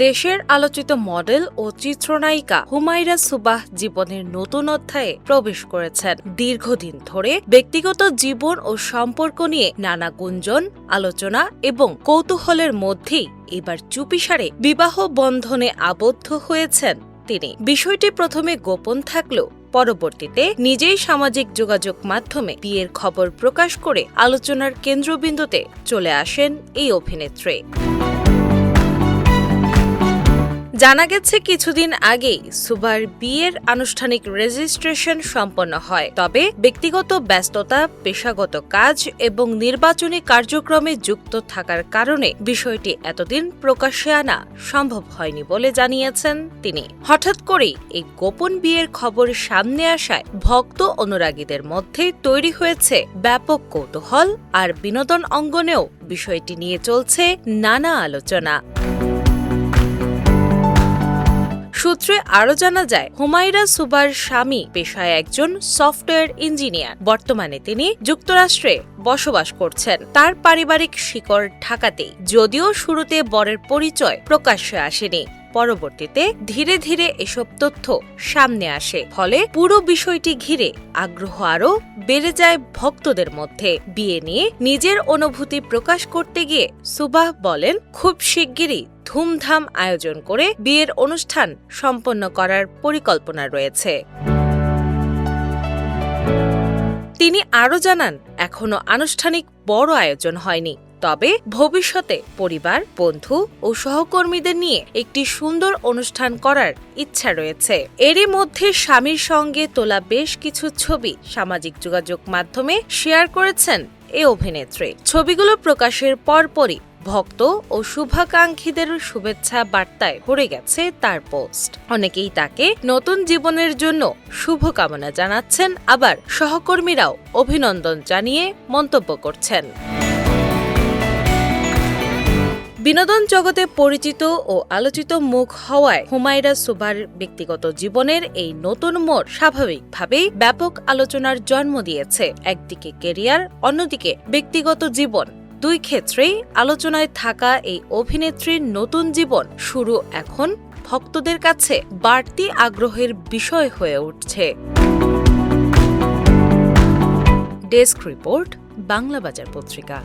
দেশের আলোচিত মডেল ও চিত্রনায়িকা হুমায়রা সুবাহ জীবনের নতুন অধ্যায়ে প্রবেশ করেছেন। দীর্ঘদিন ধরে ব্যক্তিগত জীবন ও সম্পর্ক নিয়ে নানা গুঞ্জন, আলোচনা এবং কৌতূহলের মধ্যেই এবার চুপিসারে বিবাহ বন্ধনে আবদ্ধ হয়েছেন তিনি। বিষয়টি প্রথমে গোপন থাকলেও পরবর্তীতে নিজেই সামাজিক যোগাযোগ মাধ্যমে বিয়ের খবর প্রকাশ করে আলোচনার কেন্দ্রবিন্দুতে চলে আসেন এই অভিনেত্রী। জানা গেছে কিছুদিন আগেই সুবাহর বিয়ের আনুষ্ঠানিক রেজিস্ট্রেশন সম্পন্ন হয়। তবে ব্যক্তিগত ব্যস্ততা, পেশাগত কাজ এবং নির্বাচনী কার্যক্রমে যুক্ত থাকার কারণে বিষয়টি এতদিন প্রকাশ্যে আনা সম্ভব হয়নি বলে জানিয়েছেন তিনি। হঠাৎ করেই এই গোপন বিয়ের খবর সামনে আসায় ভক্ত অনুরাগীদের মধ্যে তৈরি হয়েছে ব্যাপক কৌতূহল, আর বিনোদন অঙ্গনেও বিষয়টি নিয়ে চলছে নানা আলোচনা। সূত্রে আরও জানা যায়, হুমায়রা সুবাহর স্বামী পেশায় একজন সফটওয়্যার ইঞ্জিনিয়ার। বর্তমানে তিনি যুক্তরাষ্ট্রে বসবাস করছেন। তার পারিবারিক শিকড় ঢাকাতেই, যদিও শুরুতে বরের পরিচয় প্রকাশ্যে আসেনি। পরবর্তীতে ধীরে ধীরে এসব তথ্য সামনে আসে, ফলে পুরো বিষয়টি ঘিরে আগ্রহ আরও বেড়ে যায় ভক্তদের মধ্যে। বিয়ে নিয়ে নিজের অনুভূতি প্রকাশ করতে গিয়ে সুবাহ বলেন, খুব শিগগিরই ধুমধাম আয়োজন করে বিয়ের অনুষ্ঠান সম্পন্ন করার পরিকল্পনা রয়েছে। তিনি আরও জানান, এখনো আনুষ্ঠানিক বড় আয়োজন হয়নি, তবে ভবিষ্যতে পরিবার, বন্ধু ও সহকর্মীদের নিয়ে একটি সুন্দর অনুষ্ঠান করার ইচ্ছা রয়েছে। এরই মধ্যে স্বামীর সঙ্গে তোলা বেশ কিছু ছবি সামাজিক যোগাযোগ মাধ্যমে শেয়ার করেছেন এই অভিনেত্রী। ছবিগুলো প্রকাশের পরপরই ভক্ত ও শুভাকাঙ্ক্ষীদের শুভেচ্ছা বার্তায় ভরে গেছে তার পোস্ট। অনেকেই তাকে নতুন জীবনের জন্য শুভকামনা জানাচ্ছেন, আবার সহকর্মীরাও অভিনন্দন জানিয়ে মন্তব্য করছেন। বিনোদন জগতে পরিচিত ও আলোচিত মুখ হওয়ায় হুমায়রা সুবাহর ব্যক্তিগত জীবনের এই নতুন মোড় স্বাভাবিকভাবেই ব্যাপক আলোচনার জন্ম দিয়েছে। একদিকে কেরিয়ার, অন্যদিকে ব্যক্তিগত জীবন, দুই ক্ষেত্রেই আলোচনায় থাকা এই অভিনেত্রীর নতুন জীবন শুরু এখন ভক্তদের কাছে বাড়তি আগ্রহের বিষয় হয়ে উঠছে। ডেস্ক রিপোর্ট, বাংলা বাজার পত্রিকা।